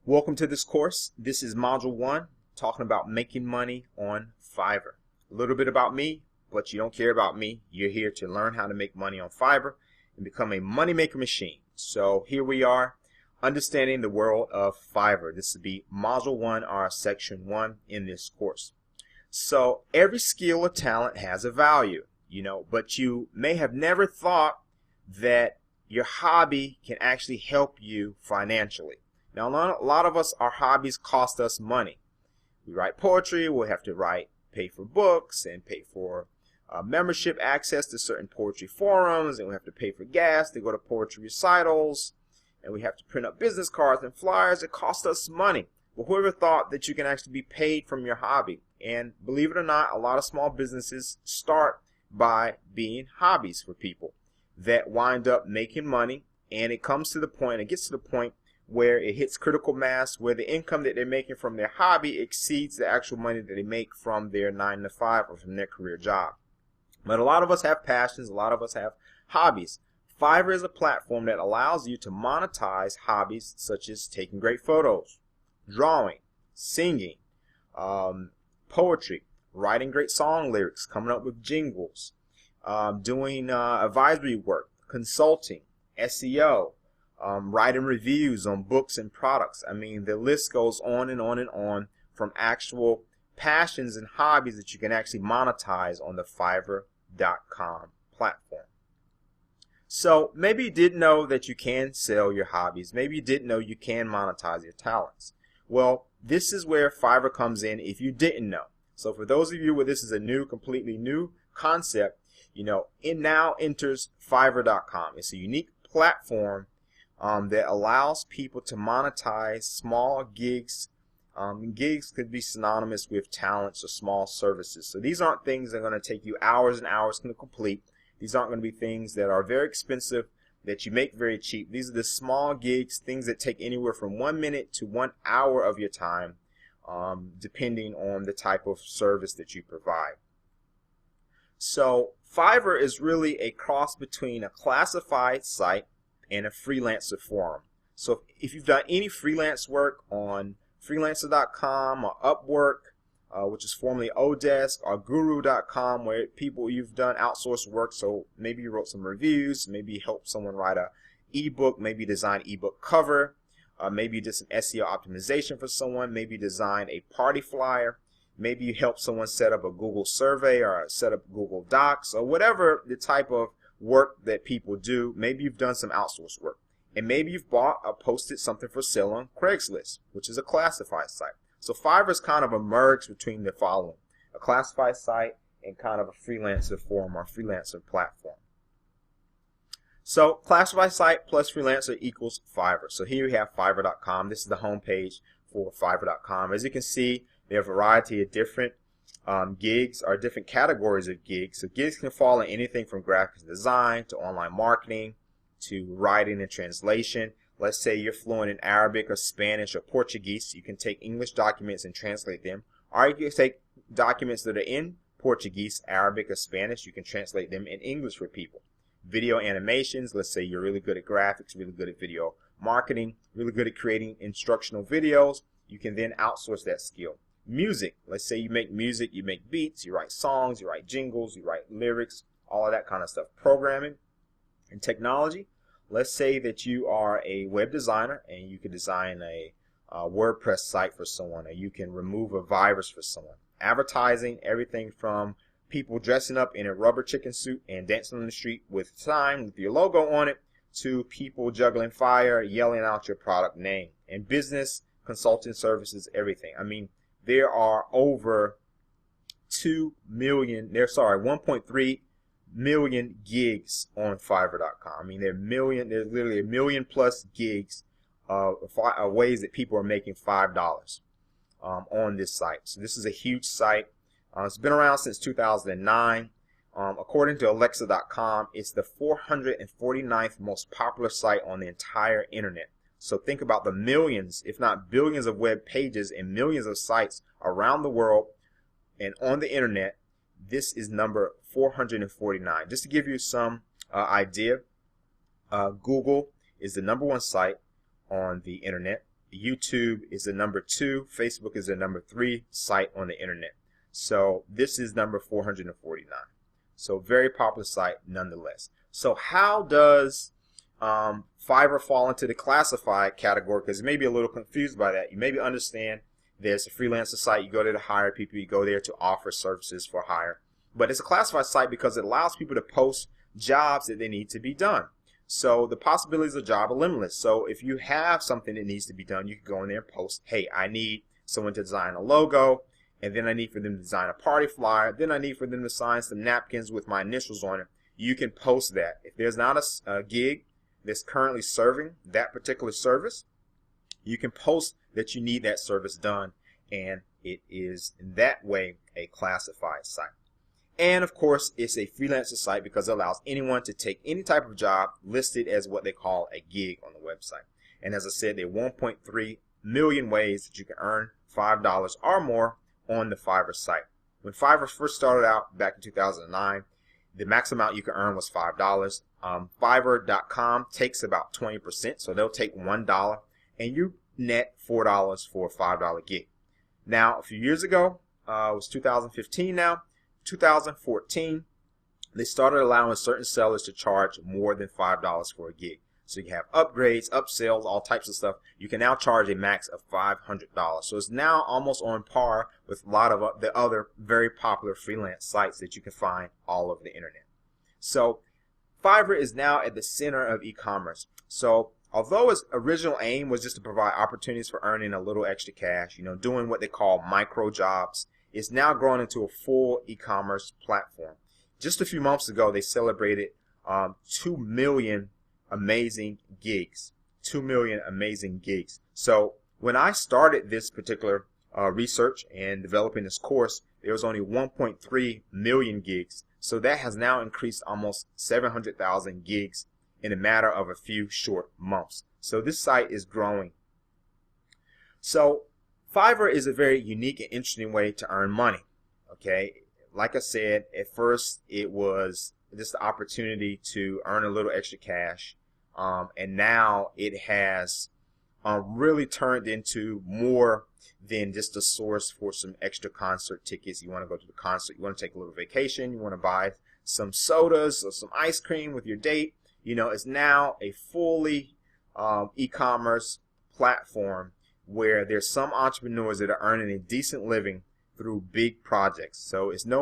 Welcome to this course. This is Module 1, talking about making money on Fiverr. A little bit about me, but you don't care about me. You're here to learn how to make money on Fiverr and become a money-maker machine. So here we are, understanding the world of Fiverr. This will be Module 1, our Section 1 in this course. So every skill or talent has a value, but you may have never thought that your hobby can actually help you financially. Now, a lot of us, our hobbies cost us money. We write poetry, we'll have to pay for books and pay for membership access to certain poetry forums, and we have to pay for gas to go to poetry recitals, and we have to print up business cards and flyers. It costs us money. But whoever thought that you can actually be paid from your hobby? And believe it or not, a lot of small businesses start by being hobbies for people that wind up making money, and it gets to the point where it hits critical mass, where the income that they're making from their hobby exceeds the actual money that they make from their 9-to-5 or from their career job. But a lot of us have passions, a lot of us have hobbies. Fiverr is a platform that allows you to monetize hobbies such as taking great photos, drawing, singing, poetry, writing great song lyrics, coming up with jingles, doing advisory work, consulting, SEO, writing reviews on books and products. I mean, the list goes on and on and on, from actual passions and hobbies that you can actually monetize on the Fiverr.com platform. So maybe you didn't know that you can sell your hobbies. Maybe you didn't know you can monetize your talents. Well, this is where Fiverr comes in if you didn't know. So for those of you where this is a completely new concept, it now enters Fiverr.com. It's a unique platform that allows people to monetize small gigs. Gigs could be synonymous with talents or small services. So these aren't things that are going to take you hours and hours to complete. These aren't going to be things that are very expensive that you make very cheap. These are the small gigs, things that take anywhere from 1 minute to 1 hour of your time, depending on the type of service that you provide. So Fiverr is really a cross between a classified site and a freelancer forum. So if you've done any freelance work on freelancer.com or Upwork, which is formerly Odesk, or Guru.com, where you've done outsourced work, so maybe you wrote some reviews, maybe you helped someone write a ebook, maybe design ebook cover, maybe you did some SEO optimization for someone, maybe you designed a party flyer, maybe you helped someone set up a Google survey or set up Google Docs, or whatever the type of work that people do. Maybe you've done some outsourced work, and maybe you've bought or posted something for sale on Craigslist, which is a classified site. So Fiverr's kind of a merge between the following: a classified site and kind of a freelancer forum or freelancer platform. So classified site plus freelancer equals Fiverr. So here we have Fiverr.com. This is the home page for Fiverr.com. As you can see, there are a variety of different gigs or different categories of gigs. So gigs can fall in anything from graphic design to online marketing to writing and translation. Let's say you're fluent in Arabic or Spanish or Portuguese. You can take English documents and translate them. Or you can take documents that are in Portuguese, Arabic, or Spanish. You can translate them in English for people. Video animations. Let's say you're really good at graphics, really good at video marketing, really good at creating instructional videos. You can then outsource that skill. Music. Let's say you make music, you make beats, you write songs, you write jingles, you write lyrics, all of that kind of stuff. Programming and technology. Let's say that you are a web designer and you can design a WordPress site for someone, or you can remove a virus for someone. Advertising, everything from people dressing up in a rubber chicken suit and dancing on the street with a sign with your logo on it, to people juggling fire, yelling out your product name. And business, consulting services, everything. I mean, there are over 1.3 million gigs on Fiverr.com. I mean, there's literally a million plus gigs of ways that people are making $5 on this site. So this is a huge site. It's been around since 2009. According to Alexa.com, it's the 449th most popular site on the entire internet. So think about the millions, if not billions, of web pages and millions of sites around the world and on the internet. This is number 449. Just to give you some idea, Google is the #1 site on the internet. YouTube is the number 2, Facebook is the number 3 site on the internet. So this is number 449. So very popular site nonetheless. So how does Fiverr fall into the classified category? Because you may be a little confused by that. You maybe understand there's a freelancer site. You go there to hire people. You go there to offer services for hire. But it's a classified site because it allows people to post jobs that they need to be done. So the possibilities of job are limitless. So if you have something that needs to be done, you can go in there and post, hey, I need someone to design a logo, and then I need for them to design a party flyer, then I need for them to design some napkins with my initials on it. You can post that. If there's not a gig that's currently serving that particular service, you can post that you need that service done, and it is in that way a classified site. And of course, it's a freelancer site because it allows anyone to take any type of job listed as what they call a gig on the website. And as I said, there are 1.3 million ways that you can earn $5 or more on the Fiverr site. When Fiverr first started out back in 2009, the max amount you can earn was $5. Fiverr.com takes about 20%, so they'll take $1, and you net $4 for a $5 gig. Now, a few years ago, it was 2015 now, 2014, they started allowing certain sellers to charge more than $5 for a gig. So you can have upgrades, upsells, all types of stuff. You can now charge a max of $500. So it's now almost on par with a lot of the other very popular freelance sites that you can find all over the internet. So Fiverr is now at the center of e-commerce. So although its original aim was just to provide opportunities for earning a little extra cash, doing what they call micro jobs, it's now grown into a full e-commerce platform. Just a few months ago, they celebrated 2 million amazing gigs. 2 million amazing gigs. So when I started this particular research and developing this course, there was only 1.3 million gigs. So that has now increased almost 700,000 gigs in a matter of a few short months. So this site is growing. So Fiverr is a very unique and interesting way to earn money. Okay, like I said, at first it was just the opportunity to earn a little extra cash, and now it has really turned into more than just a source for some extra concert tickets. You want to go to the concert, you want to take a little vacation, you want to buy some sodas or some ice cream with your date. It's now a fully e-commerce platform where there's some entrepreneurs that are earning a decent living through big projects. So it's no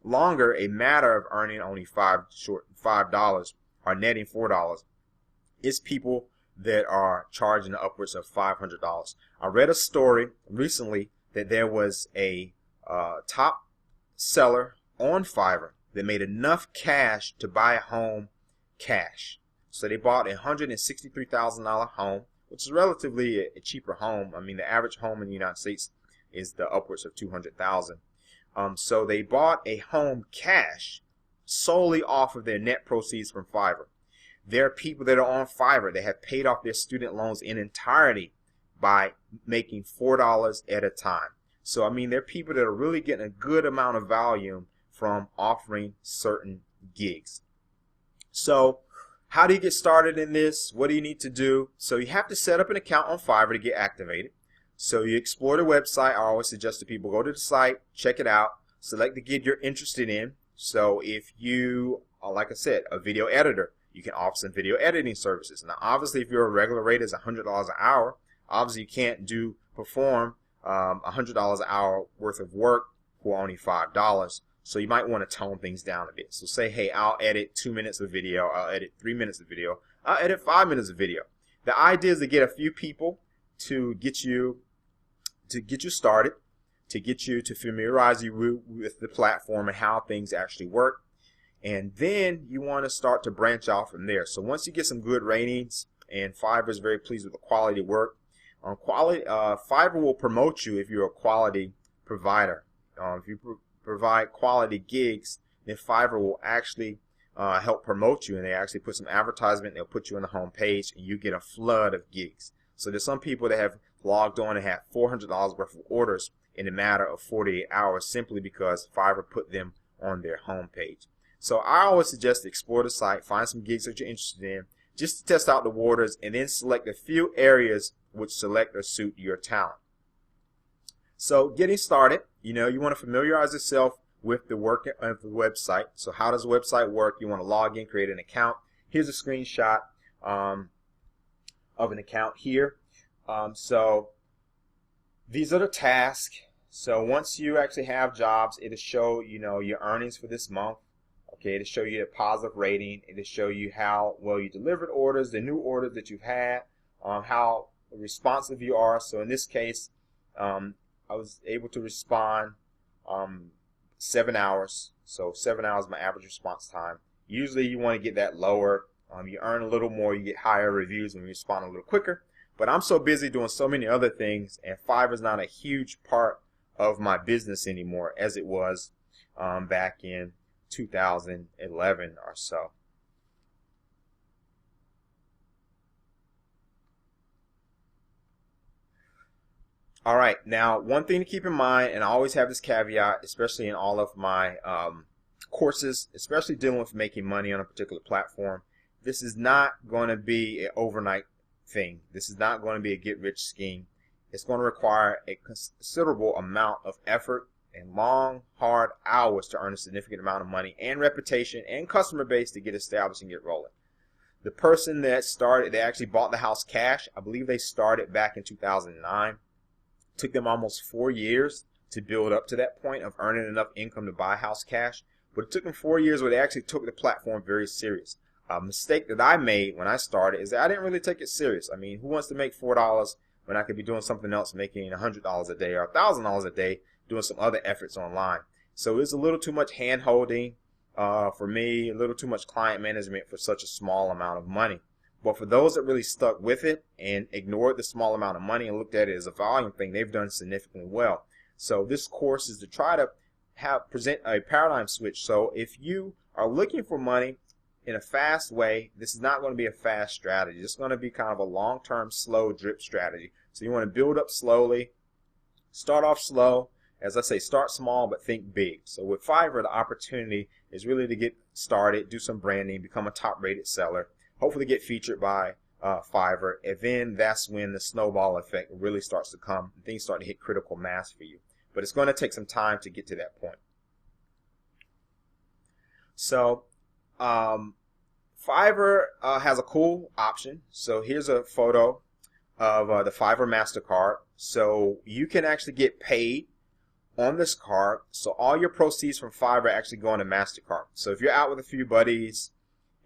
longer a matter of earning only $5 or netting $4. It's people that are charging upwards of $500. I read a story recently that there was a top seller on Fiverr that made enough cash to buy a home cash. So they bought a $163,000 home, which is relatively a cheaper home. I mean, the average home in the United States is the upwards of $200,000. So they bought a home cash solely off of their net proceeds from Fiverr. There are people that are on Fiverr that have paid off their student loans in entirety by making $4 at a time. So, I mean, there are people that are really getting a good amount of value from offering certain gigs. So, how do you get started in this? What do you need to do? So you have to set up an account on Fiverr to get activated. So you explore the website. I always suggest to people go to the site, check it out, select the gig you're interested in. So if you are, like I said, a video editor, you can offer some video editing services. Now, obviously, if your regular rate is $100 an hour, obviously you can't perform $100 an hour worth of work for only $5. So you might want to tone things down a bit. So say, hey, I'll edit 2 minutes of video. I'll edit 3 minutes of video. I'll edit 5 minutes of video. The idea is to get a few people to get you started, to get you to familiarize you with the platform and how things actually work. And then you want to start to branch out from there. So once you get some good ratings, and Fiverr is very pleased with the quality work, Fiverr will promote you if you're a quality provider. If you provide quality gigs, then Fiverr will actually help promote you, and they actually put some advertisement. They'll put you on the home page, and you get a flood of gigs. So there's some people that have logged on and have $400 worth of orders in a matter of 48 hours simply because Fiverr put them on their home page. So I always suggest to explore the site, find some gigs that you're interested in, just to test out the waters, and then select a few areas which select or suit your talent. So getting started, you want to familiarize yourself with the work of the website. So how does the website work? You want to log in, create an account. Here's a screenshot of an account here. So these are the tasks. So once you actually have jobs, it'll show your earnings for this month. Okay, it'll show you a positive rating. It'll show you how well you delivered orders, the new orders that you've had, how responsive you are. So in this case, I was able to respond 7 hours. So 7 hours is my average response time. Usually you want to get that lower. You earn a little more, you get higher reviews when you respond a little quicker. But I'm so busy doing so many other things, and Fiverr is not a huge part of my business anymore as it was back in 2011 or so. All right, now one thing to keep in mind, and I always have this caveat, especially in all of my courses, especially dealing with making money on a particular platform, this is not going to be an overnight thing. This is not going to be a get-rich scheme. It's going to require a considerable amount of effort and long, hard hours to earn a significant amount of money and reputation and customer base to get established and get rolling. The person that started, they actually bought the house cash. I believe they started back in 2009. Took them almost 4 years to build up to that point of earning enough income to buy a house cash. But it took them 4 years where they actually took the platform very serious. A mistake that I made when I started is that I didn't really take it serious. I mean, who wants to make $4 when I could be doing something else, making $100 a day or $1,000 a day, doing some other efforts online? So it's a little too much hand-holding for me, a little too much client management for such a small amount of money. But for those that really stuck with it and ignored the small amount of money and looked at it as a volume thing, they've done significantly well. So this course is to try to present a paradigm switch. So if you are looking for money in a fast way, this is not going to be a fast strategy. It's going to be kind of a long-term, slow drip strategy. So you want to build up slowly, start off slow. As I say, start small but think big. So with Fiverr, the opportunity is really to get started, do some branding, become a top-rated seller, hopefully get featured by Fiverr, and then that's when the snowball effect really starts to come and things start to hit critical mass for you. But it's going to take some time to get to that point. So Fiverr has a cool option. So here's a photo of the Fiverr MasterCard. So you can actually get paid on this card. So all your proceeds from Fiverr actually go on a MasterCard. So if you're out with a few buddies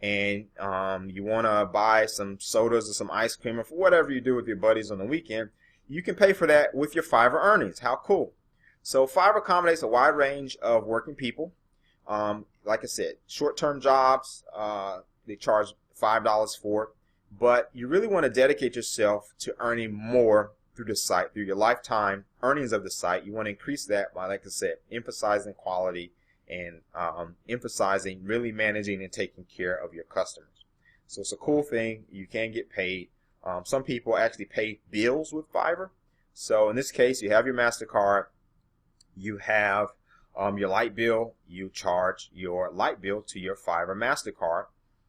and you want to buy some sodas or some ice cream or for whatever you do with your buddies on the weekend, you can pay for that with your Fiverr earnings. How cool. So Fiverr accommodates a wide range of working people. Like I said, short-term jobs, they charge $5 for it, but you really want to dedicate yourself to earning more through the site, through your lifetime earnings of the site. You want to increase that by, like I said, emphasizing quality and emphasizing really managing and taking care of your customers. So it's a cool thing. You can get paid. Some people actually pay bills with Fiverr. So in this case, you have your MasterCard, you have your light bill, you charge your light bill to your Fiverr MasterCard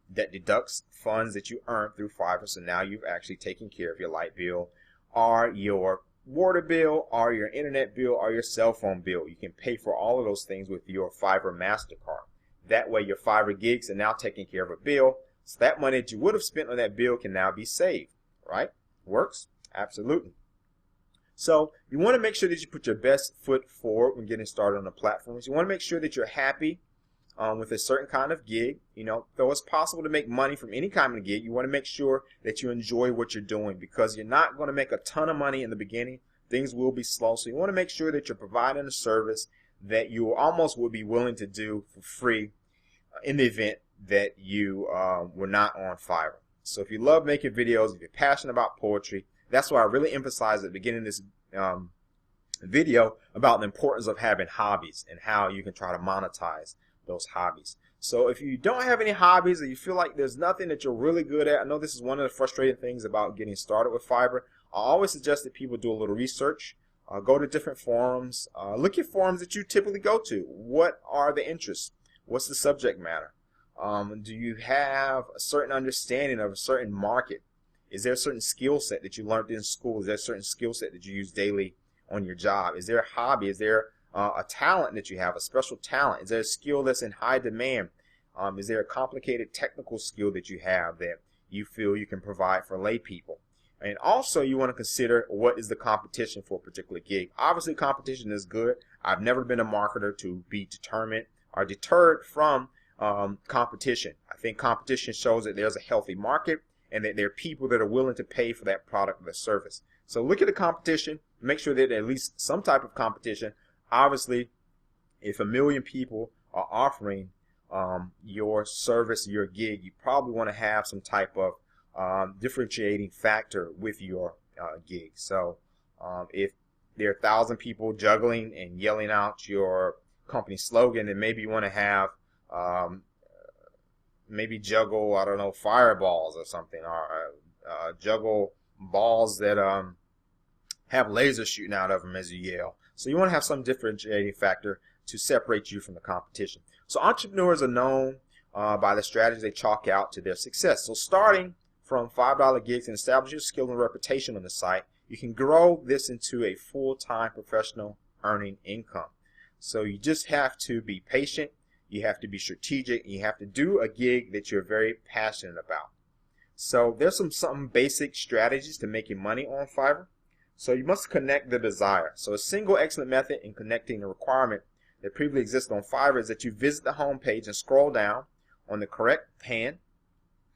that deducts funds that you earn through Fiverr. So now you've actually taken care of your light bill or your water bill or your internet bill or your cell phone bill. You can pay for all of those things with your Fiverr MasterCard. That way your Fiverr gigs are now taking care of a bill. So that money that you would have spent on that bill can now be saved, right? Works? Absolutely. So you want to make sure that you put your best foot forward when getting started on the platforms. You want to make sure that you're happy with a certain kind of gig. Though it's possible to make money from any kind of gig, you want to make sure that you enjoy what you're doing, because you're not going to make a ton of money in the beginning. Things will be slow. So you want to make sure that you're providing a service that you almost would be willing to do for free in the event that you were not on Fiverr. So if you love making videos, if you're passionate about poetry, that's why I really emphasize at the beginning of this video about the importance of having hobbies and how you can try to monetize those hobbies. So if you don't have any hobbies or you feel like there's nothing that you're really good at, I know this is one of the frustrating things about getting started with Fiverr. I always suggest that people do a little research, go to different forums, look at forums that you typically go to. What are the interests? What's the subject matter? Do you have a certain understanding of a certain market? Is there a certain skill set that you learned in school? Is there a certain skill set that you use daily on your job? Is there a hobby? Is there a talent that you have, a special talent? Is there a skill that's in high demand? Is there a complicated technical skill that you have that you feel you can provide for lay people? And also you want to consider what is the competition for a particular gig. Obviously competition is good. I've never been a marketer to be determined or deterred from competition. I think competition shows that there's a healthy market and that there are people that are willing to pay for that product or service. So look at the competition, make sure that at least some type of competition. Obviously, if 1 million people are offering your service, your gig, you probably want to have some type of differentiating factor with your gig. So if there are 1,000 people juggling and yelling out your company slogan, then maybe you want to have maybe juggle, I don't know, fireballs or something, or juggle balls that have lasers shooting out of them as you yell. So you want to have some differentiating factor to separate you from the competition. So entrepreneurs are known by the strategies they chalk out to their success. So starting from $5 gigs and establish your skill and reputation on the site, you can grow this into a full-time professional earning income. So you just have to be patient, you have to be strategic, and you have to do a gig that you're very passionate about. So there's some basic strategies to making money on Fiverr. So you must connect the desire. So a single excellent method in connecting the requirement that previously existed on Fiverr is that you visit the home page and scroll down on the correct hand,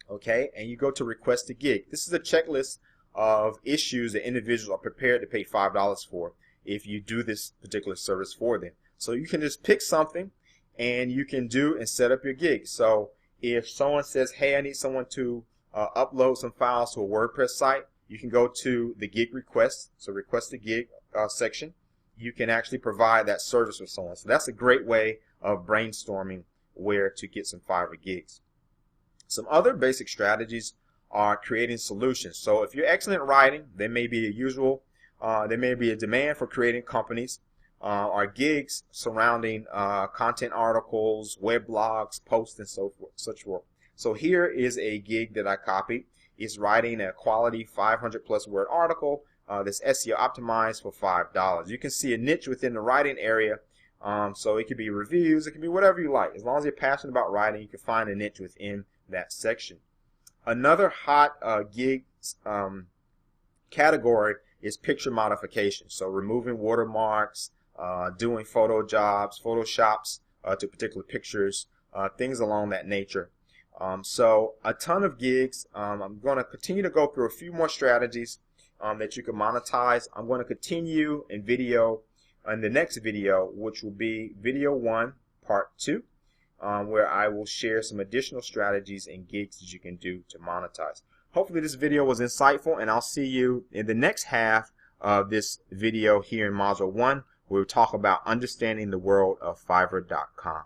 okay, and you go to request a gig. This is a checklist of issues that individuals are prepared to pay $5 for if you do this particular service for them. So you can just pick something and you can do and set up your gig. So if someone says, hey, I need someone to upload some files to a WordPress site, you can go to the gig request, so request a gig section. You can actually provide that service with someone. So that's a great way of brainstorming where to get some Fiverr gigs. Some other basic strategies are creating solutions. So if you're excellent at writing, there may be a demand for creating companies or gigs surrounding content articles, web blogs, posts, and so forth, such work. So here is a gig that I copied. It's writing a quality 500 plus word article that's SEO optimized for $5. You can see a niche within the writing area. So it could be reviews, it can be whatever you like. As long as you're passionate about writing, you can find a niche within that section. Another hot gig category is picture modification. So removing watermarks, doing photo jobs, photoshops to particular pictures, things along that nature. So a ton of gigs. I'm going to continue to go through a few more strategies that you can monetize. I'm going to continue in the next video, which will be video 1, part 2, where I will share some additional strategies and gigs that you can do to monetize. Hopefully this video was insightful, and I'll see you in the next half of this video here in module 1, where we'll talk about understanding the world of Fiverr.com.